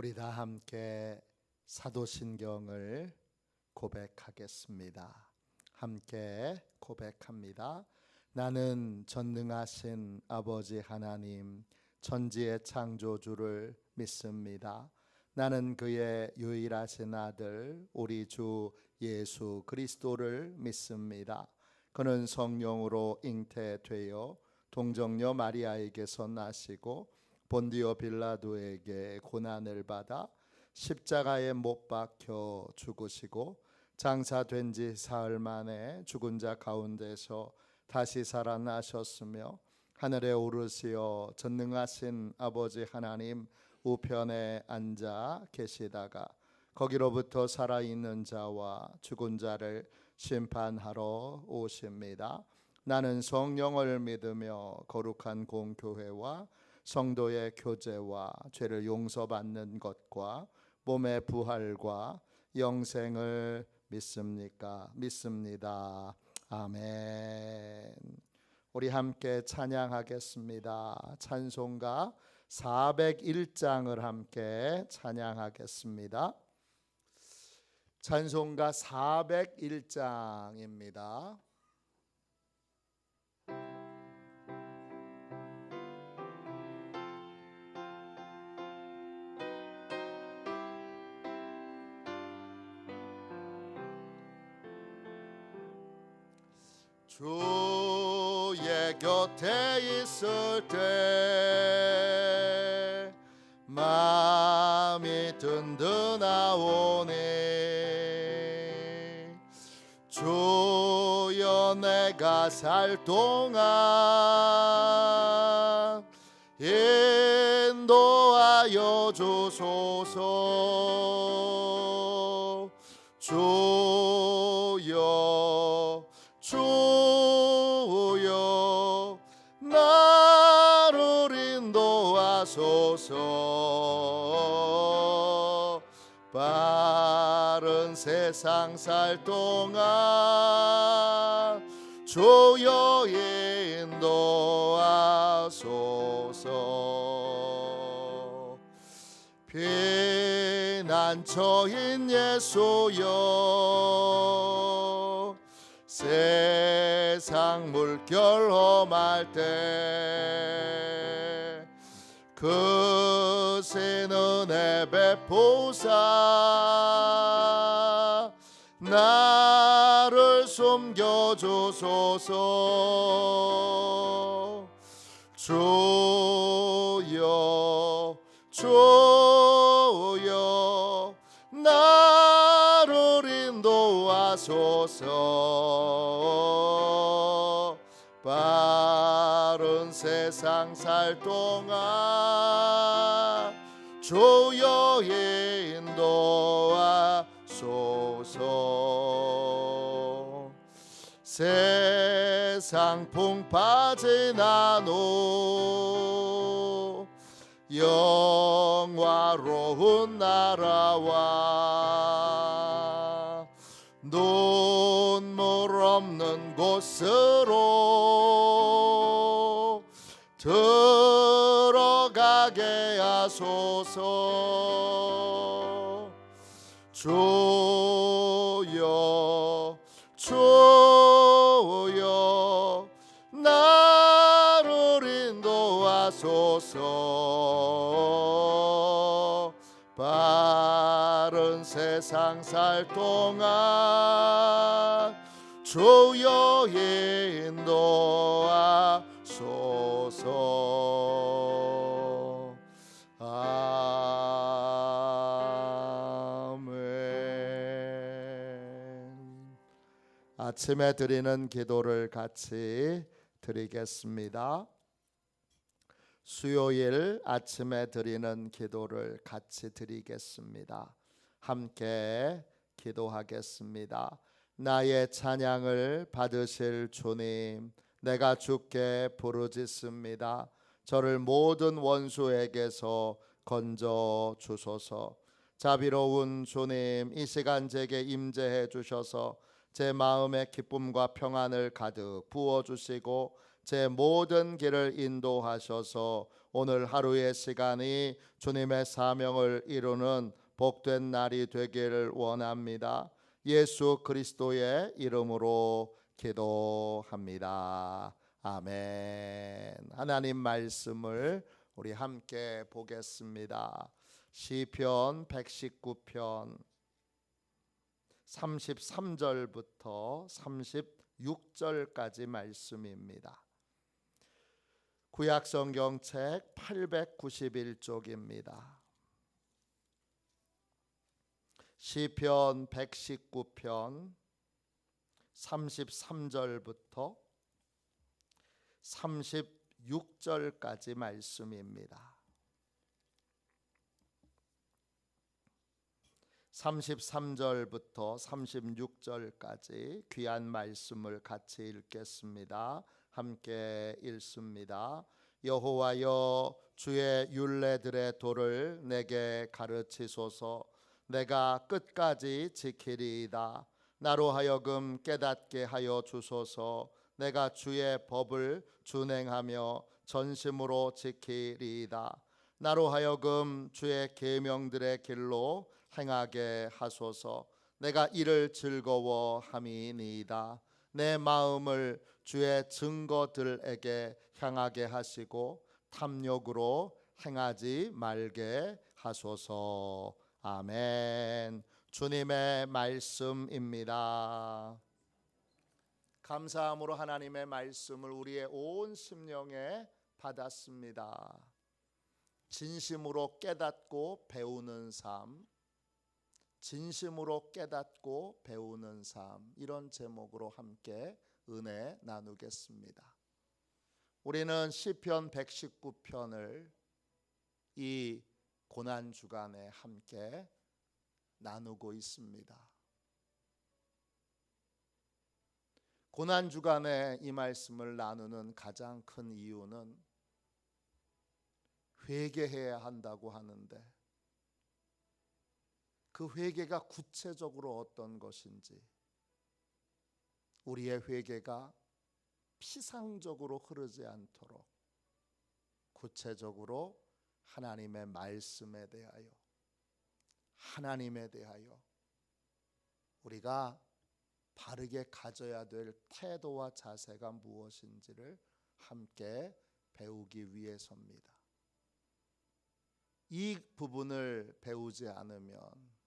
우리 다 함께 사도신경을 고백하겠습니다. 함께 고백합니다. 나는 전능하신 아버지 하나님, 천지의 창조주를 믿습니다. 나는 그의 유일하신 아들 우리 주 예수 그리스도를 믿습니다. 그는 성령으로 잉태되어 동정녀 마리아에게서 나시고 본디오 빌라도에게 고난을 받아 십자가에 못 박혀 죽으시고 장사된 지 사흘 만에 죽은 자 가운데서 다시 살아나셨으며 하늘에 오르시어 전능하신 아버지 하나님 우편에 앉아 계시다가 거기로부터 살아있는 자와 죽은 자를 심판하러 오십니다. 나는 성령을 믿으며 거룩한 공교회와 성도의 교제와 죄를 용서받는 것과 몸의 부활과 영생을 믿습니다. 아멘. 우리 함께 찬양하겠습니다. 찬송가 401장을 함께 찬양하겠습니다. 찬송가 401장입니다. 주의 곁에 있을 때 마음이 든든하오니 주여 내가 살 동안 인도하여 주소서. 주여 나를 인도하소서. 바른 세상 살 동안 주여 인도하소서. 피난처인 예수여 세상 물결 험할 때 크신 은혜 베푸사 나를 숨겨주소서. 주여 나를 인도하소서. 바른 세상 살 동안 주여 인도하소서. 세상 풍 빠진 않고 영화로운 나라와 눈물 없는 곳으로 들어가게 하소서. 주여 나를 인도하소서. 바른 세상 살 동안 주여 인도하소서. 아멘. 아침에 드리는 기도를 같이 드리겠습니다. 수요일 아침에 드리는 기도를 같이 드리겠습니다. 함께 기도하겠습니다. 나의 찬양을 받으실 주님, 내가 주께 부르짖습니다. 저를 모든 원수에게서 건져 주소서. 자비로운 주님, 이 시간 제게 임재해 주셔서 제 마음에 기쁨과 평안을 가득 부어주시고 제 모든 길을 인도하셔서 오늘 하루의 시간이 주님의 사명을 이루는 복된 날이 되기를 원합니다. 예수 그리스도의 이름으로 기도합니다. 아멘. 하나님 말씀을 우리 함께 보겠습니다. 시편 119편 33절부터 36절까지 말씀입니다. 구약성경책 891쪽입니다. 시편 119편 33절부터 36절까지 말씀입니다. 33절부터 36절까지 귀한 말씀을 같이 읽겠습니다. 함께 읽습니다. 여호와여, 주의 율례들의 도를 내게 가르치소서. 내가 끝까지 지키리이다. 나로 하여금 깨닫게 하여 주소서. 내가 주의 법을 준행하며 전심으로 지키리이다. 나로 하여금 주의 계명들의 길로 행하게 하소서. 내가 이를 즐거워함이니이다. 내 마음을 주의 증거들에게 향하게 하시고 탐욕으로 행하지 말게 하소서. 아멘. 주님의 말씀입니다. 감사함으로 하나님의 말씀을 우리의 온 심령에 받았습니다. 진심으로 깨닫고 배우는 삶, 진심으로 깨닫고 배우는 삶, 이런 제목으로 함께 은혜 나누겠습니다. 우리는 시편 119편을 이 고난주간에 함께 나누고 있습니다. 고난주간에 이 말씀을 나누는 가장 큰 이유는 회개해야 한다고 하는데 그 회개가 구체적으로 어떤 것인지, 우리의 회개가 피상적으로 흐르지 않도록 구체적으로 하나님의 말씀에 대하여 우리가 바르게 가져야 될 태도와 자세가 무엇인지를 함께 배우기 위해서입니다. 이 부분을 배우지 않으면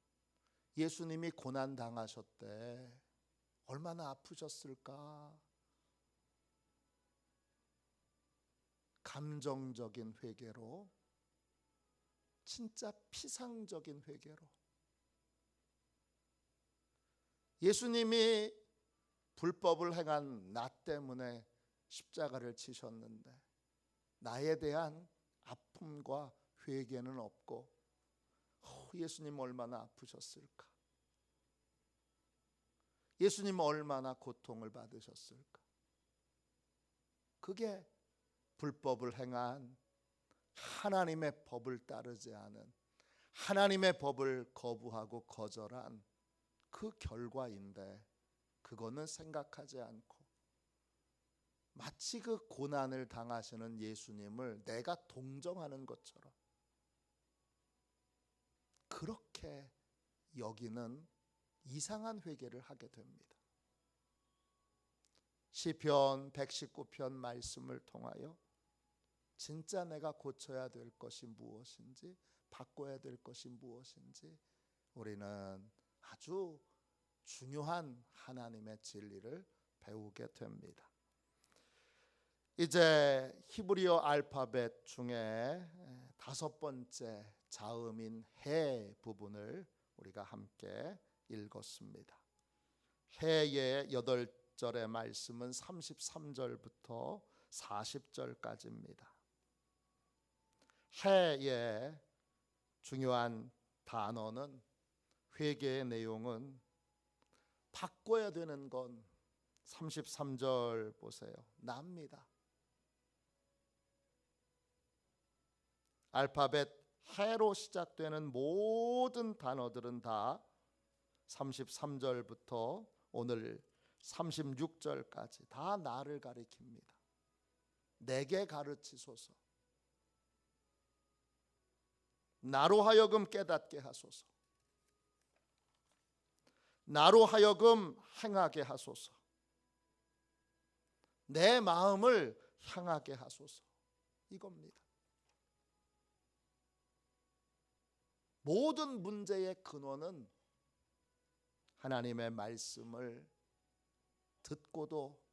예수님이 고난 당하셨대 얼마나 아프셨을까? 감정적인 회개로, 진짜 피상적인 회개로, 예수님이 불법을 행한 나 때문에 십자가를 치셨는데 나에 대한 아픔과 회개는 없고, 예수님 얼마나 아프셨을까? 예수님 얼마나 고통을 받으셨을까? 그게 불법을 행한, 하나님의 법을 따르지 않은, 하나님의 법을 거부하고 거절한 그 결과인데, 그거는 생각하지 않고 마치 그 고난을 당하시는 예수님을 내가 동정하는 것처럼 그렇게 여기는 이상한 회개를 하게 됩니다. 시편 119편 말씀을 통하여 진짜 내가 고쳐야 될 것이 무엇인지, 바꿔야 될 것이 무엇인지 우리는 아주 중요한 하나님의 진리를 배우게 됩니다. 이제 히브리어 알파벳 중에 5번째 자음인 해 부분을 우리가 함께 읽었습니다. 해의 8절의 말씀은 33절부터 40절까지입니다. 해의 중요한 단어는, 회개의 내용은 바꿔야 되는 건 33절 보세요. 납니다. 알파벳 해로 시작되는 모든 단어들은 다 33절부터 오늘 36절까지 다 나를 가리킵니다. 내게 가르치소서. 나로 하여금 깨닫게 하소서. 나로 하여금 행하게 하소서. 내 마음을 향하게 하소서. 이겁니다. 모든 문제의 근원은 하나님의 말씀을 듣고도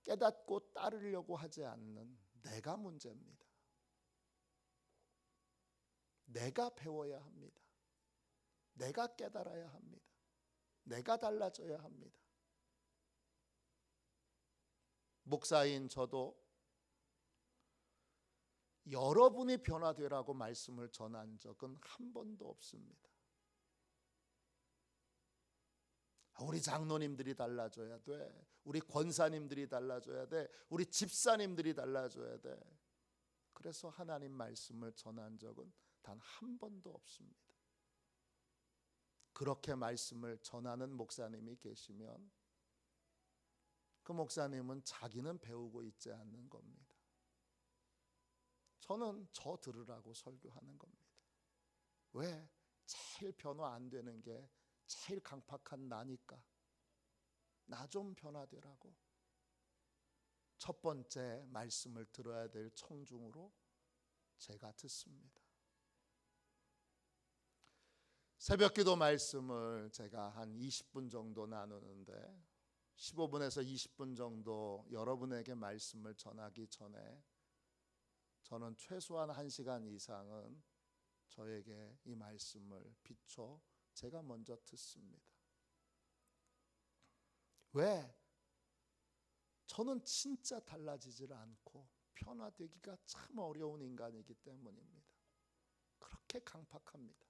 깨닫고 따르려고 하지 않는 내가 문제입니다. 내가 배워야 합니다. 내가 깨달아야 합니다. 내가 달라져야 합니다. 목사인 저도 여러분이 변화되라고 말씀을 전한 적은 한 번도 없습니다. 우리 장로님들이 달라져야 돼. 우리 권사님들이 달라져야 돼. 우리 집사님들이 달라져야 돼. 그래서 하나님 말씀을 전한 적은 단 한 번도 없습니다. 그렇게 말씀을 전하는 목사님이 계시면 그 목사님은 자기는 배우고 있지 않는 겁니다. 저는 저 들으라고 설교하는 겁니다. 왜? 제일 변화 안 되는 게 제일 강팍한 나니까. 나 좀 변화되라고. 첫 번째 말씀을 들어야 될 청중으로 제가 듣습니다. 새벽기도 말씀을 제가 한 20분 정도 나누는데 15분에서 20분 정도 여러분에게 말씀을 전하기 전에 저는 최소한 1시간 이상은 저에게 이 말씀을 비춰 제가 먼저 듣습니다. 왜? 저는 진짜 달라지질 않고 변화되기가 참 어려운 인간이기 때문입니다. 그렇게 강팍합니다.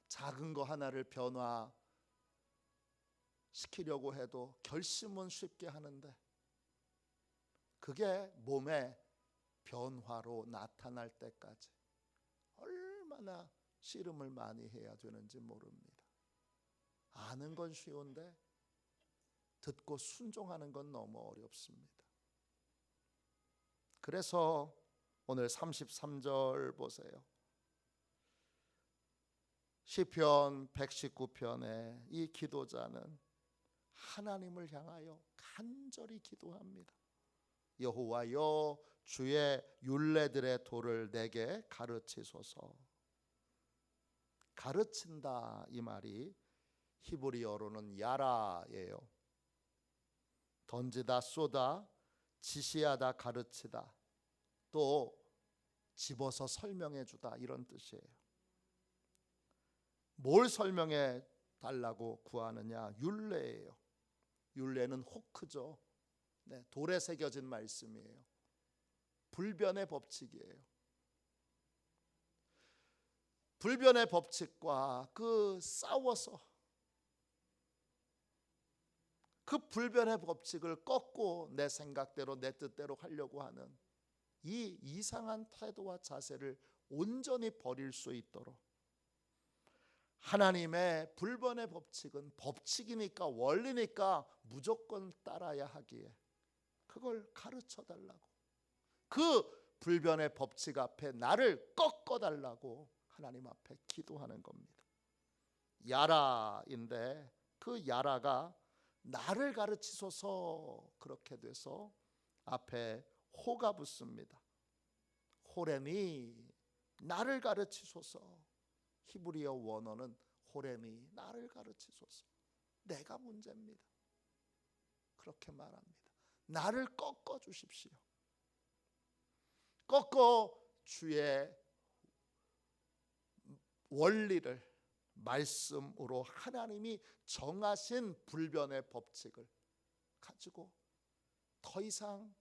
작은 거 하나를 변화시키려고 해도 결심은 쉽게 하는데 그게 몸의 변화로 나타날 때까지 얼마나 씨름을 많이 해야 되는지 모릅니다. 아는 건 쉬운데 듣고 순종하는 건 너무 어렵습니다. 그래서 오늘 33절 보세요. 시편 119편의 이 기도자는 하나님을 향하여 간절히 기도합니다. 여호와여, 주의 율례들의 도를 내게 가르치소서. 가르친다 이 말이 히브리어로는 야라예요. 던지다, 쏘다, 지시하다, 가르치다, 또 집어서 설명해 주다 이런 뜻이에요. 뭘 설명해 달라고 구하느냐? 율례예요. 율례는 호크죠. 네, 돌에 새겨진 말씀이에요. 불변의 법칙이에요. 불변의 법칙과 싸워서 그 불변의 법칙을 꺾고 내 생각대로 내 뜻대로 하려고 하는 이 이상한 태도와 자세를 온전히 버릴 수 있도록 하나님의 불변의 법칙은 법칙이니까 원리니까 무조건 따라야 하기에 그걸 가르쳐 달라고, 그 불변의 법칙 앞에 나를 꺾어 달라고 하나님 앞에 기도하는 겁니다. 야라인데 그 야라가 나를 가르치소서 그렇게 돼서 앞에 호가 붙습니다. 호렘이 나를 가르치소서. 히브리어 원어는 호렘이 나를 가르치소서. 내가 문제입니다. 그렇게 말합니다. 나를 꺾어 주십시오. 꺾어 주의 원리를 말씀으로 하나님이 정하신 불변의 법칙을 가지고 더 이상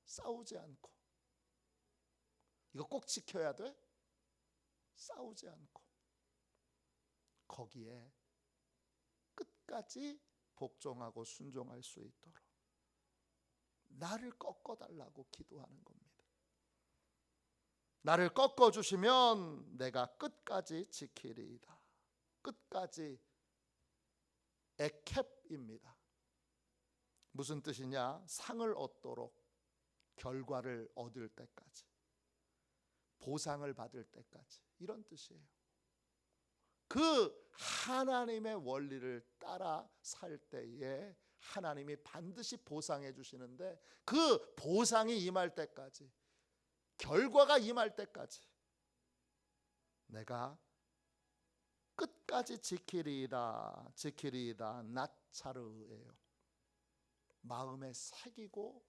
싸우지 않고, 이거 꼭 지켜야 돼? 싸우지 않고 거기에 끝까지 복종하고 순종할 수 있도록 나를 꺾어달라고 기도하는 겁니다. 나를 꺾어주시면 내가 끝까지 지키리이다. 끝까지 에캡입니다. 무슨 뜻이냐? 상을 얻도록 결과를 얻을 때까지, 보상을 받을 때까지, 이런 뜻이에요. 그 하나님의 원리를 따라 살 때에 하나님이 반드시 보상해 주시는데, 그 보상이 임할 때까지, 결과가 임할 때까지 내가 끝까지 지키리이다, 지키리이다. 나차르예요. 마음에 새기고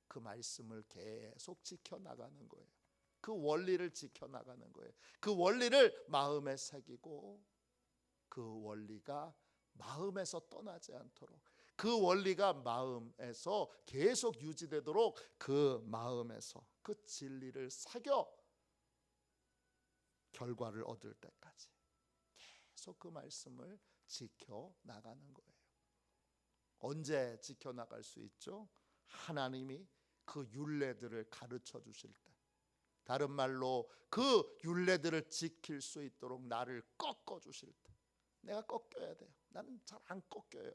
그 말씀을 계속 지켜나가는 거예요. 그 원리를 지켜나가는 거예요. 그 원리를 마음에 새기고 그 원리가 마음에서 떠나지 않도록, 그 원리가 마음에서 계속 유지되도록 그 마음에서 그 진리를 새겨 결과를 얻을 때까지 계속 그 말씀을 지켜나가는 거예요. 언제 지켜나갈 수 있죠? 하나님이 그 율례들을 가르쳐 주실 때, 다른 말로 그 율례들을 지킬 수 있도록 나를 꺾어 주실 때. 내가 꺾여야 돼요. 나는 잘 안 꺾여요.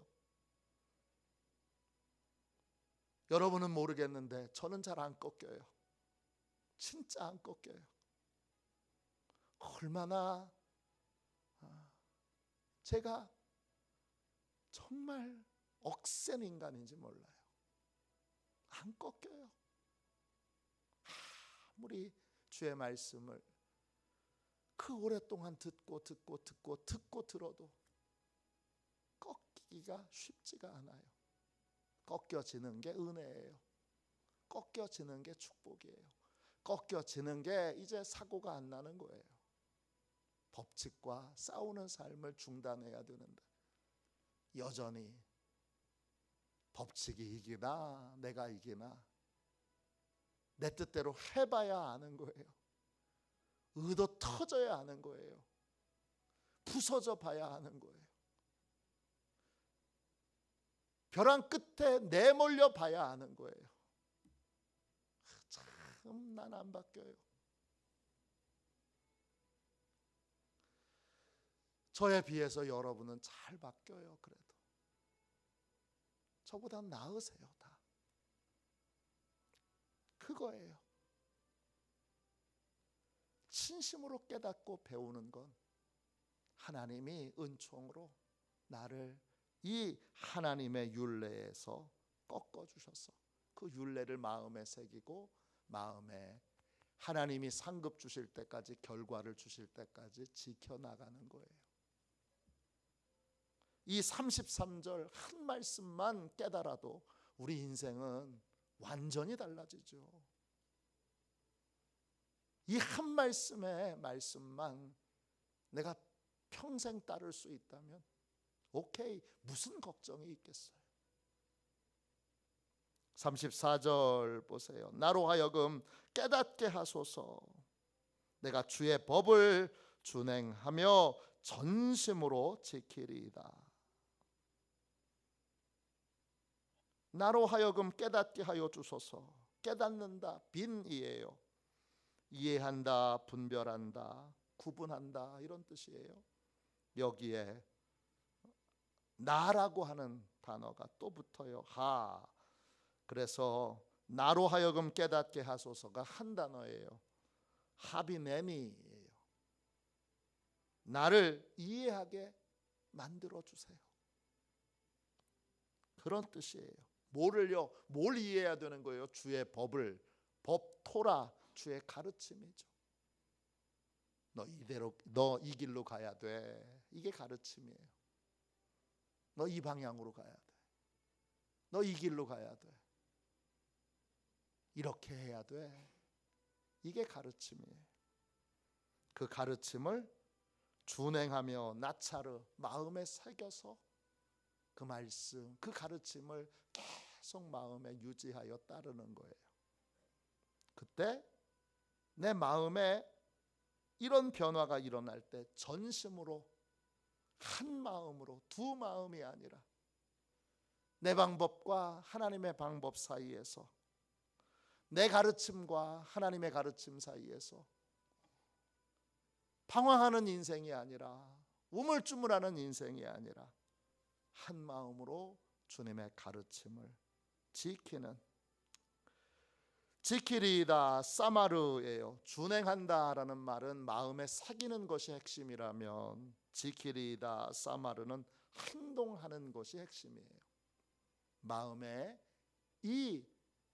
여러분은 모르겠는데 저는 잘 안 꺾여요. 진짜 안 꺾여요. 얼마나 제가 정말 억센 인간인지 몰라요. 안 꺾여요. 아무리 주의 말씀을 그 오랫동안 듣고 들어도 꺾이기가 쉽지가 않아요. 꺾여지는 게 은혜예요. 꺾여지는 게 축복이에요. 꺾여지는 게 이제 사고가 안 나는 거예요. 법칙과 싸우는 삶을 중단해야 되는데 여전히 법칙이 이기나 내가 이기나 내 뜻대로 해봐야 아는 거예요. 의도 터져야 아는 거예요. 부서져 봐야 아는 거예요. 벼랑 끝에 내몰려 봐야 아는 거예요. 참 난 안 바뀌어요. 저에 비해서 여러분은 잘 바뀌어요. 그래도 저보다 나으세요. 다 그거예요. 진심으로 깨닫고 배우는 건 하나님이 은총으로 나를 이 하나님의 율례에서 꺾어주셔서 그 율례를 마음에 새기고 마음에 하나님이 상급 주실 때까지, 결과를 주실 때까지 지켜나가는 거예요. 이 33절 한 말씀만 깨달아도 우리 인생은 완전히 달라지죠. 이 한 말씀의 말씀만 내가 평생 따를 수 있다면 오케이, 무슨 걱정이 있겠어요. 34절 보세요. 나로 하여금 깨닫게 하소서. 내가 주의 법을 준행하며 전심으로 지키리이다. 나로 하여금 깨닫게 하여 주소서. 깨닫는다, 빈이에요. 이해한다, 분별한다, 구분한다, 이런 뜻이에요. 여기에 나라고 하는 단어가 또 붙어요. 하. 그래서 나로 하여금 깨닫게 하소서가 한 단어예요. 하비네미예요. 나를 이해하게 만들어 주세요. 그런 뜻이에요. 뭐를요? 뭘 이해해야 되는 거예요? 주의 법을. 법, 토라, 주의 가르침이죠. 너 이 길로 가야 돼. 이게 가르침이에요. 너 이 방향으로 가야 돼. 너 이 길로 가야 돼. 이렇게 해야 돼. 이게 가르침이에요. 그 가르침을 준행하며 나차르 마음에 새겨서 그 말씀, 그 가르침을 계속 마음에 유지하여 따르는 거예요. 그때 내 마음에 이런 변화가 일어날 때 전심으로, 한 마음으로, 두 마음이 아니라 내 방법과 하나님의 방법 사이에서, 내 가르침과 하나님의 가르침 사이에서 방황하는 인생이 아니라, 우물쭈물하는 인생이 아니라 한 마음으로 주님의 가르침을 지키는 지키리이다 사마르예요. 준행한다라는 말은 마음에 새기는 것이 핵심이라면 지키리이다 사마르는 행동하는 것이 핵심이에요. 마음에 이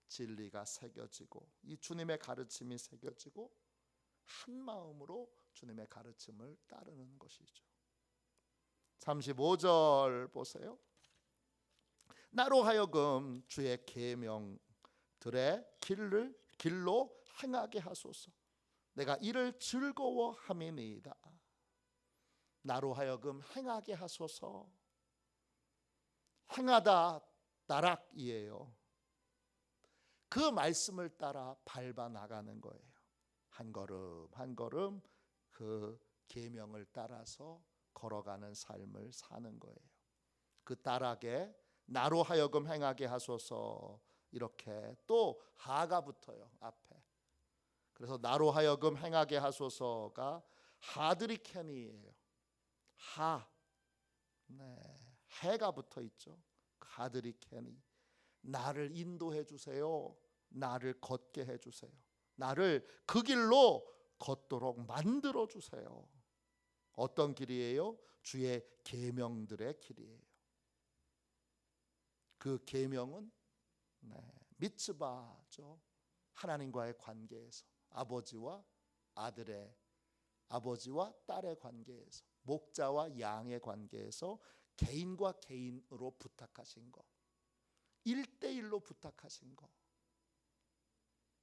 진리가 새겨지고 이 주님의 가르침이 새겨지고 한 마음으로 주님의 가르침을 따르는 것이죠. 35절 보세요. 나로 하여금 주의 계명들의 길로 행하게 하소서. 내가 이를 즐거워함이니이다. 나로 하여금 행하게 하소서. 행하다 나락이에요. 그 말씀을 따라 밟아 나가는 거예요. 한 걸음 한 걸음 그 계명을 따라서 걸어가는 삶을 사는 거예요. 그 따라게 나로 하여금 행하게 하소서. 이렇게 또 하가 붙어요 앞에. 그래서 나로 하여금 행하게 하소서가 하드리케니예요. 하, 네, 해가 붙어 있죠. 하드리케니. 나를 인도해 주세요. 나를 걷게 해 주세요. 나를 그 길로 걷도록 만들어 주세요. 어떤 길이에요? 주의 계명들의 길이에요. 그 계명은 미츠바죠. 하나님과의 관계에서, 아버지와 아들의, 아버지와 딸의 관계에서, 목자와 양의 관계에서 개인과 개인으로 부탁하신 거, 1대1로 부탁하신 거,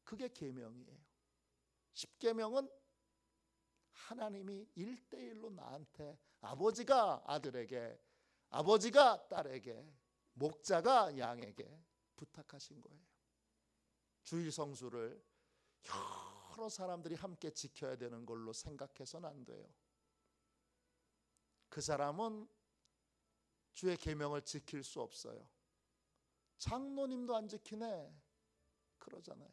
그게 계명이에요. 10계명은 하나님이 1대1로 나한테, 아버지가 아들에게, 아버지가 딸에게, 목자가 양에게 부탁하신 거예요. 주일 성수를 여러 사람들이 함께 지켜야 되는 걸로 생각해서는 안 돼요. 그 사람은 주의 계명을 지킬 수 없어요. 장로님도 안 지키네 그러잖아요.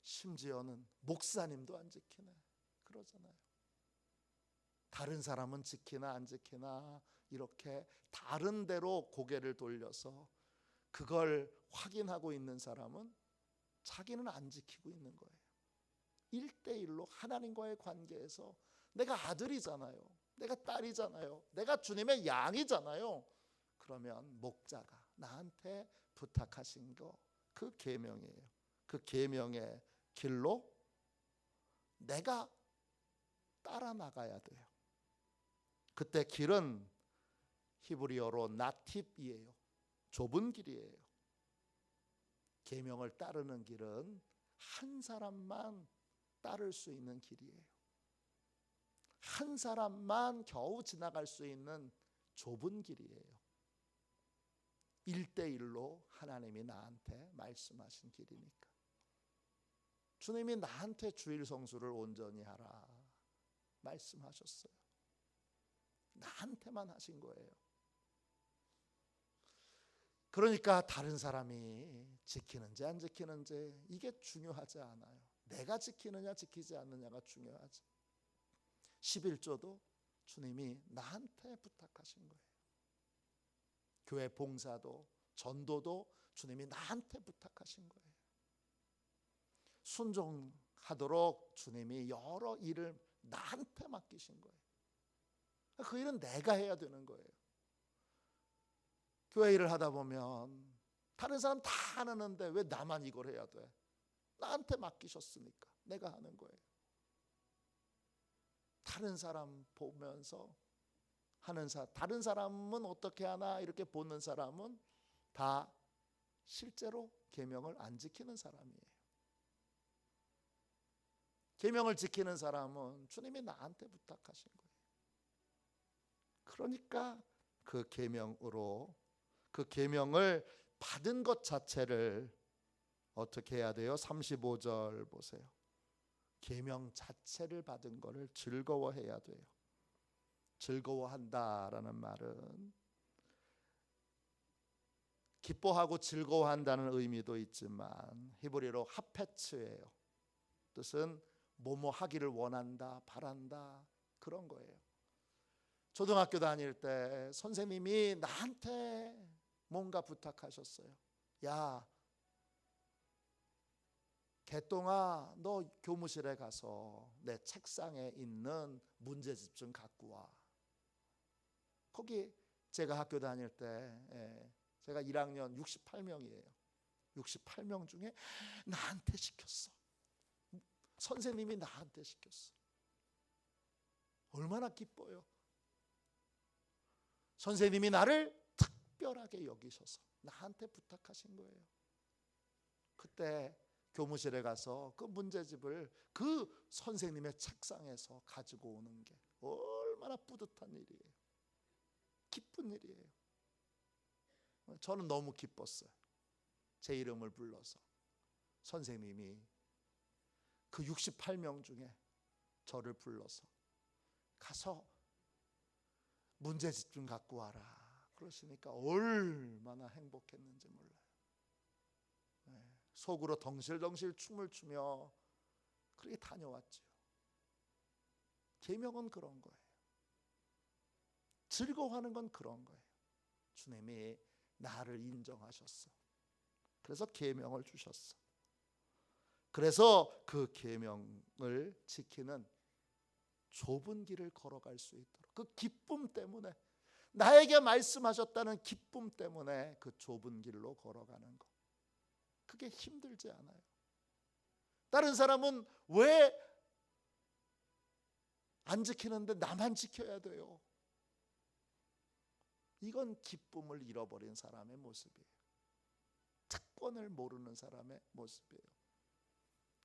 심지어는 목사님도 안 지키네 그러잖아요. 다른 사람은 지키나 안 지키나 이렇게 다른 데로 고개를 돌려서 그걸 확인하고 있는 사람은 자기는 안 지키고 있는 거예요. 1대1로 하나님과의 관계에서 내가 아들이잖아요. 내가 딸이잖아요. 내가 주님의 양이잖아요. 그러면 목자가 나한테 부탁하신 거, 그 계명이에요. 그 계명의 길로 내가 따라 나가야 돼요. 그때 길은 히브리어로 나팁이에요. 좁은 길이에요. 계명을 따르는 길은 한 사람만 따를 수 있는 길이에요. 한 사람만 겨우 지나갈 수 있는 좁은 길이에요. 1대1로 하나님이 나한테 말씀하신 길이니까. 주님이 나한테 주일 성수를 온전히 하라 말씀하셨어요. 나한테만 하신 거예요. 그러니까 다른 사람이 지키는지 안 지키는지 이게 중요하지 않아요. 내가 지키느냐 지키지 않느냐가 중요하지. 11조도 주님이 나한테 부탁하신 거예요. 교회 봉사도 전도도 주님이 나한테 부탁하신 거예요. 순종하도록 주님이 여러 일을 나한테 맡기신 거예요. 그 일은 내가 해야 되는 거예요. 교회 일을 하다 보면 다른 사람 다 하는데 왜 나만 이걸 해야 돼? 나한테 맡기셨으니까 내가 하는 거예요. 다른 사람 보면서 하는 다른 사람은 어떻게 하나 이렇게 보는 사람은 다 실제로 계명을 안 지키는 사람이에요. 계명을 지키는 사람은 주님이 나한테 부탁하신 거예요. 그러니까 그 계명으로, 그 계명을 받은 것 자체를 어떻게 해야 돼요? 35절 보세요. 계명 자체를 받은 것을 즐거워해야 돼요. 즐거워한다라는 말은 기뻐하고 즐거워한다는 의미도 있지만 히브리어로 하페츠예요. 뜻은 뭐뭐 하기를 원한다, 바란다, 그런 거예요. 초등학교 다닐 때 선생님이 나한테 뭔가 부탁하셨어요. 야, 개똥아, 너 교무실에 가서 내 책상에 있는 문제집 좀 갖고 와. 거기 제가 학교 다닐 때 제가 1학년 68명이에요. 68명 중에 나한테 시켰어. 선생님이 나한테 시켰어. 얼마나 기뻐요. 선생님이 나를 특별하게 여기셔서 나한테 부탁하신 거예요. 그때 교무실에 가서 그 문제집을 그 선생님의 책상에서 가지고 오는 게 얼마나 뿌듯한 일이에요. 기쁜 일이에요. 저는 너무 기뻤어요. 제 이름을 불러서 선생님이 그 68명 중에 저를 불러서 가서 문제집 좀 갖고 와라 그러시니까 얼마나 행복했는지 몰라요. 속으로 덩실덩실 춤을 추며 그렇게 다녀왔죠. 계명은 그런 거예요. 즐거워하는 건 그런 거예요. 주님이 나를 인정하셨어. 그래서 계명을 주셨어. 그래서 그 계명을 지키는 좁은 길을 걸어갈 수 있도록, 그 기쁨 때문에, 나에게 말씀하셨다는 기쁨 때문에 그 좁은 길로 걸어가는 것, 그게 힘들지 않아요. 다른 사람은 왜 안 지키는데 나만 지켜야 돼요? 이건 기쁨을 잃어버린 사람의 모습이에요. 특권을 모르는 사람의 모습이에요.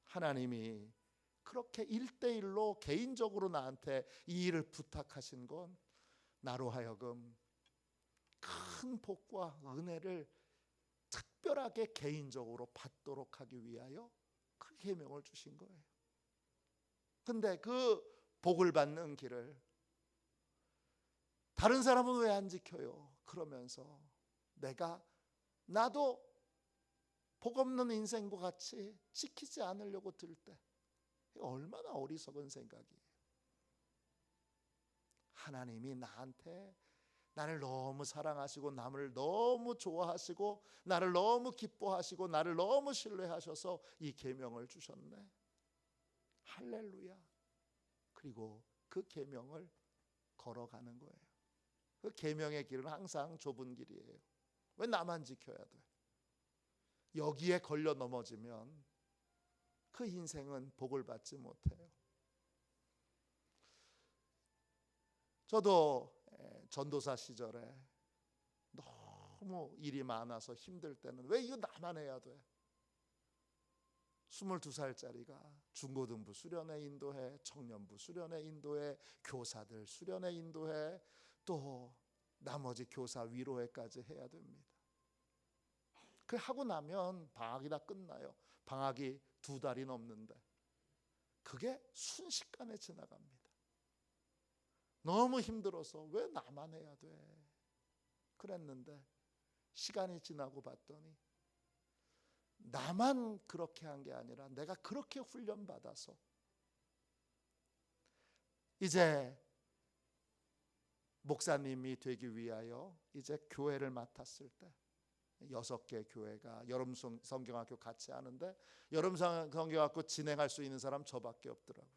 하나님이 그렇게 1대1로 개인적으로 나한테 이 일을 부탁하신 건 나로 하여금 큰 복과 은혜를 특별하게 개인적으로 받도록 하기 위하여 그 계명을 주신 거예요. 근데 그 복을 받는 길을 다른 사람은 왜 안 지켜요? 그러면서 나도 복 없는 인생과 같이 지키지 않으려고 들 때, 얼마나 어리석은 생각이에요. 하나님이 나를 너무 사랑하시고 나를 너무 좋아하시고 나를 너무 기뻐하시고 나를 너무 신뢰하셔서 이 계명을 주셨네. 할렐루야. 그리고 그 계명을 걸어가는 거예요. 그 계명의 길은 항상 좁은 길이에요. 왜 나만 지켜야 돼? 여기에 걸려 넘어지면 그 인생은 복을 받지 못해요. 저도 전도사 시절에 너무 일이 많아서 힘들 때는 왜 이거 나만 해야 돼? 22살짜리가 중고등부 수련회 인도해, 청년부 수련회 인도해, 교사들 수련회 인도해, 또 나머지 교사 위로회까지 해야 됩니다. 그 하고 나면 방학이 다 끝나요. 방학이 2달이 넘는데 그게 순식간에 지나갑니다. 너무 힘들어서 왜 나만 해야 돼? 그랬는데 시간이 지나고 봤더니 나만 그렇게 한 게 아니라 내가 그렇게 훈련받아서 이제 목사님이 되기 위하여 이제 교회를 맡았을 때 6개 교회가 여름 성경학교 같이 하는데 여름 성경학교 진행할 수 있는 사람 저밖에 없더라고요.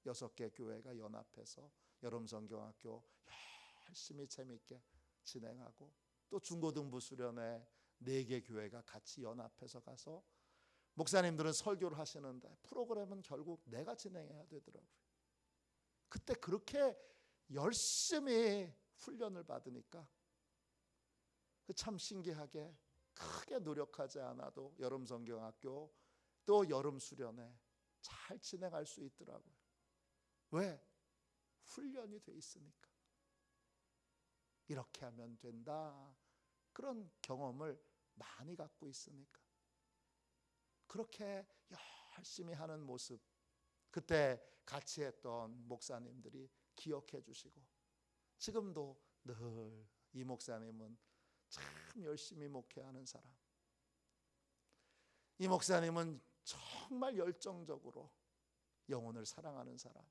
6개 교회가 연합해서 여름 성경학교 열심히 재밌게 진행하고, 또 중고등부 수련회 4개 교회가 같이 연합해서 가서 목사님들은 설교를 하시는데 프로그램은 결국 내가 진행해야 되더라고요. 그때 그렇게 열심히 훈련을 받으니까 참 신기하게 크게 노력하지 않아도 여름 성경학교 또 여름 수련회 잘 진행할 수 있더라고요. 왜? 훈련이 돼 있으니까. 이렇게 하면 된다, 그런 경험을 많이 갖고 있으니까. 그렇게 열심히 하는 모습, 그때 같이 했던 목사님들이 기억해 주시고, 지금도 늘 이 목사님은 참 열심히 목회하는 사람, 이 목사님은 정말 열정적으로 영혼을 사랑하는 사람,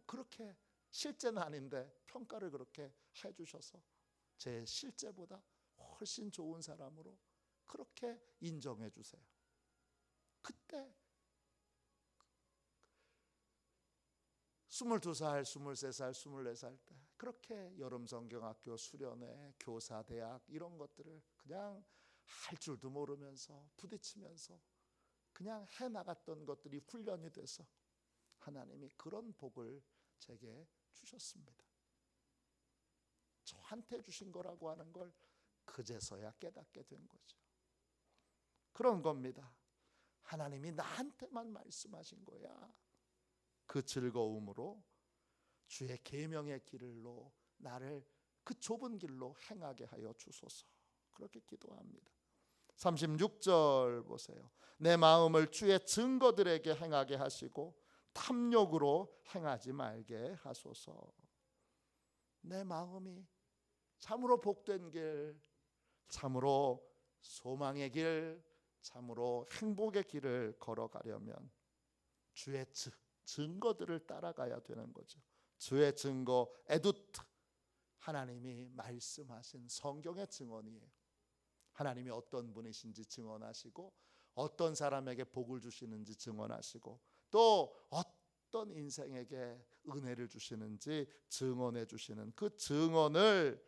그렇게 실제는 아닌데 평가를 그렇게 해주셔서 제 실제보다 훨씬 좋은 사람으로 그렇게 인정해 주세요. 그때 22살, 23살, 24살 때 그렇게 여름성경학교 수련회, 교사, 대학 이런 것들을 그냥 할 줄도 모르면서 부딪히면서 그냥 해나갔던 것들이 훈련이 돼서 하나님이 그런 복을 제게 주셨습니다. 저한테 주신 거라고 하는 걸 그제서야 깨닫게 된 거죠. 그런 겁니다. 하나님이 나한테만 말씀하신 거야. 그 즐거움으로 주의 계명의 길로 나를 그 좁은 길로 행하게 하여 주소서. 그렇게 기도합니다. 36절 보세요. 내 마음을 주의 증거들에게 행하게 하시고 탐욕으로 행하지 말게 하소서. 내 마음이 참으로 복된 길, 참으로 소망의 길, 참으로 행복의 길을 걸어가려면 주의 증거들을 따라가야 되는 거죠. 주의 증거, 에두트, 하나님이 말씀하신 성경의 증언이에요. 하나님이 어떤 분이신지 증언하시고 어떤 사람에게 복을 주시는지 증언하시고 또 어떤 인생에게 은혜를 주시는지 증언해 주시는 그 증언을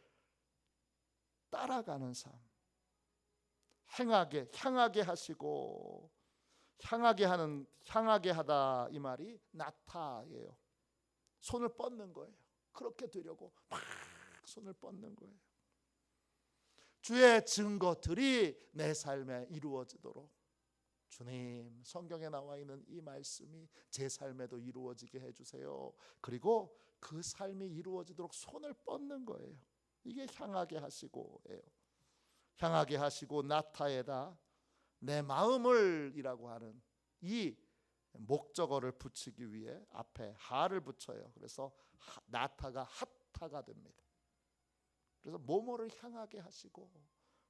따라가는 삶, 향하게 하시고 향하게 하다 이 말이 나타예요. 손을 뻗는 거예요. 그렇게 되려고 막 손을 뻗는 거예요. 주의 증거들이 내 삶에 이루어지도록 주님, 성경에 나와 있는 이 말씀이 제 삶에도 이루어지게 해주세요. 그리고 그 삶이 이루어지도록 손을 뻗는 거예요. 이게 향하게 하시고예요. 향하게 하시고 나타에다 내 마음을 이라고 하는 이 목적어를 붙이기 위해 앞에 하를 붙여요. 그래서 나타가 핫타가 됩니다. 그래서 뭐뭐를 향하게 하시고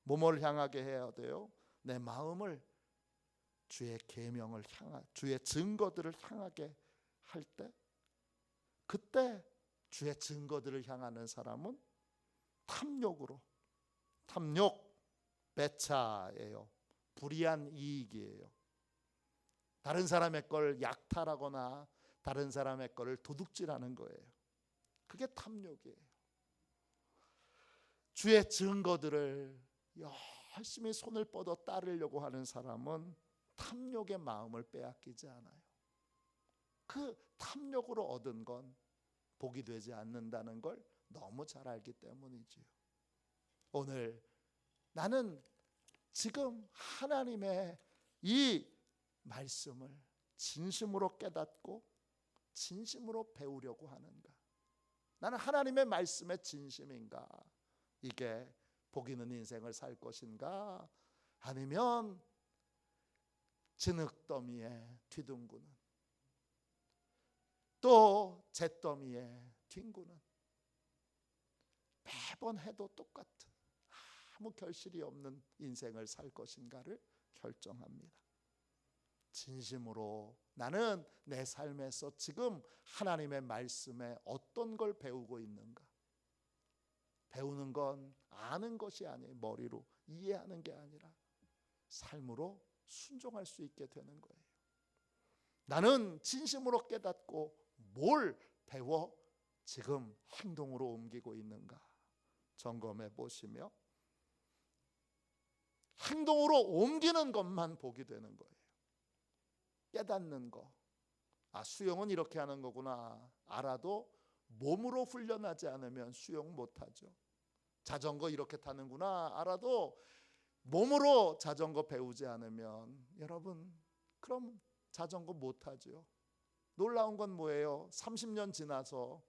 뭐뭐를 향하게 해야 돼요? 내 마음을 주의 계명을 주의 증거들을 향하게 할 때, 그때 주의 증거들을 향하는 사람은 탐욕 배차예요. 불이한 이익이에요. 다른 사람의 걸 약탈하거나 다른 사람의 거를 도둑질하는 거예요. 그게 탐욕이에요. 주의 증거들을 열심히 손을 뻗어 따르려고 하는 사람은 탐욕의 마음을 빼앗기지 않아요. 그 탐욕으로 얻은 건 복이 되지 않는다는 걸 너무 잘 알기 때문이지요. 오늘 나는 지금 하나님의 이 말씀을 진심으로 깨닫고 진심으로 배우려고 하는가? 나는 하나님의 말씀에 진심인가? 이게 복 있는 인생을 살 것인가? 아니면 진흙더미에 뒤둥구는 또 잿더미에 뒹구는 매번 해도 똑같은 아무 결실이 없는 인생을 살 것인가를 결정합니다. 진심으로 나는 내 삶에서 지금 하나님의 말씀에 어떤 걸 배우고 있는가? 배우는 건 아는 것이 아니에요. 머리로 이해하는 게 아니라 삶으로 순종할 수 있게 되는 거예요. 나는 진심으로 깨닫고 뭘 배워 지금 행동으로 옮기고 있는가 점검해 보시며 행동으로 옮기는 것만 복이 되는 거예요. 깨닫는 거. 수영은 이렇게 하는 거구나 알아도 몸으로 훈련하지 않으면 수영 못하죠. 자전거 이렇게 타는구나 알아도 몸으로 자전거 배우지 않으면 여러분 그럼 자전거 못하죠. 놀라운 건 뭐예요? 30년 지나서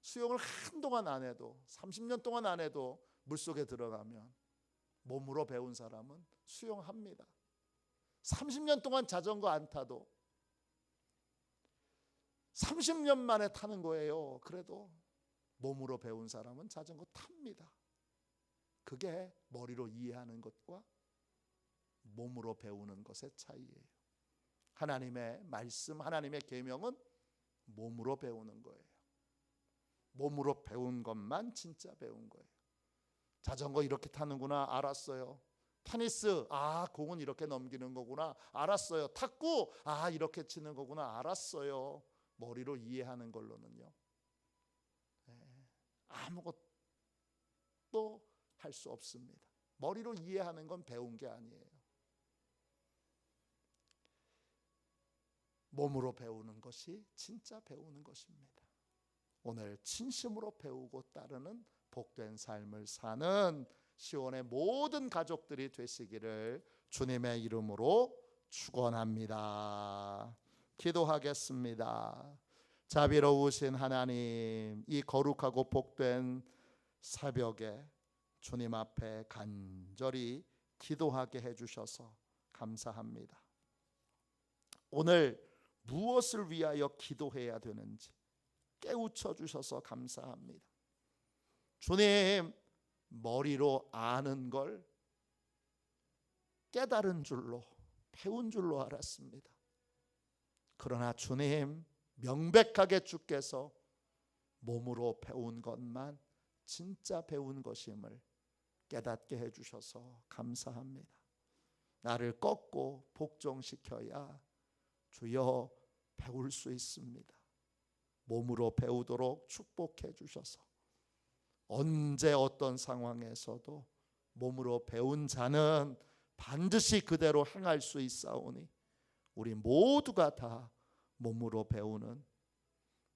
수영을 한동안 안 해도 30년 동안 안 해도 물속에 들어가면 몸으로 배운 사람은 수영합니다. 30년 동안 자전거 안 타도 30년 만에 타는 거예요. 그래도 몸으로 배운 사람은 자전거 탑니다. 그게 머리로 이해하는 것과 몸으로 배우는 것의 차이예요. 하나님의 말씀, 하나님의 계명은 몸으로 배우는 거예요. 몸으로 배운 것만 진짜 배운 거예요. 자전거 이렇게 타는구나 알았어요. 테니스 공은 이렇게 넘기는 거구나 알았어요. 탁구 이렇게 치는 거구나 알았어요. 머리로 이해하는 걸로는요, 아무것도 할 수 없습니다. 머리로 이해하는 건 배운 게 아니에요. 몸으로 배우는 것이 진짜 배우는 것입니다. 오늘 진심으로 배우고 따르는 복된 삶을 사는 시온의 모든 가족들이 되시기를 주님의 이름으로 축원합니다. 기도하겠습니다. 자비로우신 하나님, 이 거룩하고 복된 새벽에 주님 앞에 간절히 기도하게 해주셔서 감사합니다. 오늘 무엇을 위하여 기도해야 되는지 깨우쳐 주셔서 감사합니다. 주님, 머리로 아는 걸 깨달은 줄로, 배운 줄로 알았습니다. 그러나 주님, 명백하게 주께서 몸으로 배운 것만 진짜 배운 것임을 깨닫게 해주셔서 감사합니다. 나를 꺾고 복종시켜야 주여 배울 수 있습니다. 몸으로 배우도록 축복해 주셔서 언제 어떤 상황에서도 몸으로 배운 자는 반드시 그대로 행할 수 있사오니 우리 모두가 다 몸으로 배우는,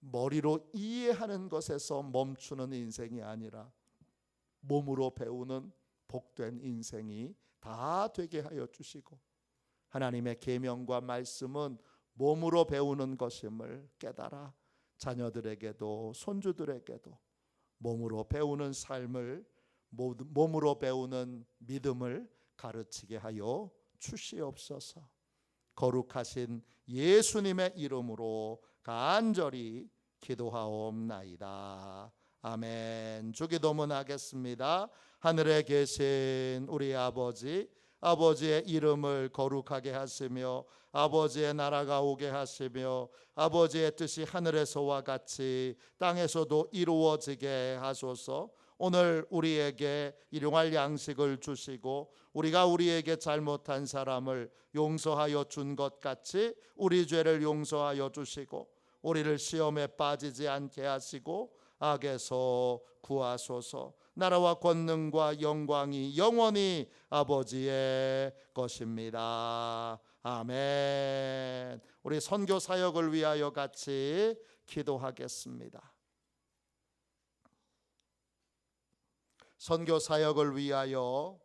머리로 이해하는 것에서 멈추는 인생이 아니라 몸으로 배우는 복된 인생이 다 되게 하여 주시고, 하나님의 계명과 말씀은 몸으로 배우는 것임을 깨달아 자녀들에게도 손주들에게도 몸으로 배우는 삶을, 몸으로 배우는 믿음을 가르치게 하여 주시옵소서. 거룩하신 예수님의 이름으로 간절히 기도하옵나이다. 아멘. 주기도문 하겠습니다. 하늘에 계신 우리 아버지, 아버지의 이름을 거룩하게 하시며 아버지의 나라가 오게 하시며 아버지의 뜻이 하늘에서와 같이 땅에서도 이루어지게 하소서. 오늘 우리에게 일용할 양식을 주시고 우리가 우리에게 잘못한 사람을 용서하여 준 것 같이 우리 죄를 용서하여 주시고 우리를 시험에 빠지지 않게 하시고 악에서 구하소서. 나라와 권능과 영광이 영원히 아버지의 것입니다. 아멘. 우리 선교 사역을 위하여 같이 기도하겠습니다. 선교 사역을 위하여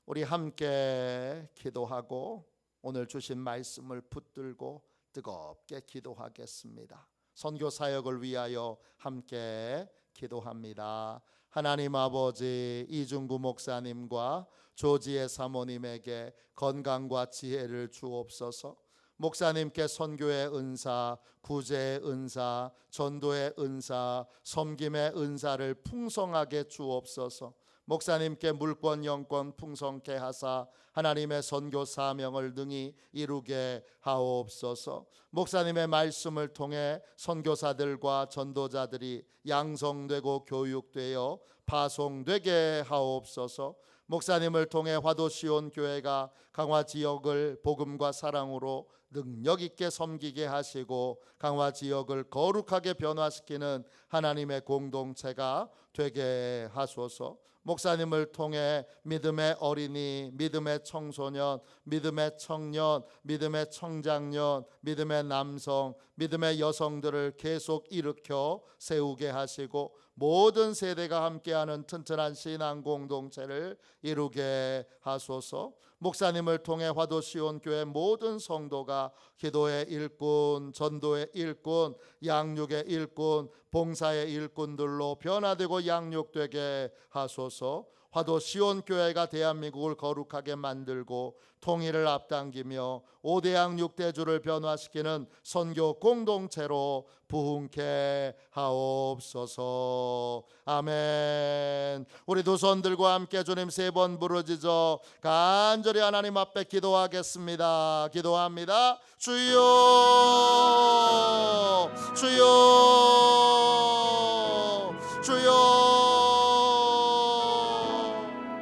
우리 함께 기도하고 오늘 주신 말씀을 붙들고 뜨겁게 기도하겠습니다. 선교 사역을 위하여 함께 기도합니다. 하나님 아버지, 이중구 목사님과 조지혜 사모님에게 건강과 지혜를 주옵소서. 목사님께 선교의 은사, 구제의 은사, 전도의 은사, 섬김의 은사를 풍성하게 주옵소서. 목사님께 물권 영권 풍성케 하사 하나님의 선교 사명을 능히 이루게 하옵소서. 목사님의 말씀을 통해 선교사들과 전도자들이 양성되고 교육되어 파송되게 하옵소서. 목사님을 통해 화도시온 교회가 강화 지역을 복음과 사랑으로 능력 있게 섬기게 하시고 강화 지역을 거룩하게 변화시키는 하나님의 공동체가 되게 하소서. 목사님을 통해 믿음의 어린이, 믿음의 청소년, 믿음의 청년, 믿음의 청장년, 믿음의 남성, 믿음의 여성들을 계속 일으켜 세우게 하시고 모든 세대가 함께하는 튼튼한 신앙 공동체를 이루게 하소서. 목사님을 통해 화도시온 교회 모든 성도가 기도의 일꾼, 전도의 일꾼, 양육의 일꾼, 봉사의 일꾼들로 변화되고 양육되게 하소서. 화도시온 교회가 대한민국을 거룩하게 만들고 통일을 앞당기며 5대 양육 대주를 변화시키는 선교 공동체로 부흥케 하옵소서. 아멘. 우리 두 손 들고 함께 주님 3번 부르짖어 간절히 하나님 앞에 기도하겠습니다. 기도합니다. 주여, 주여, 주여.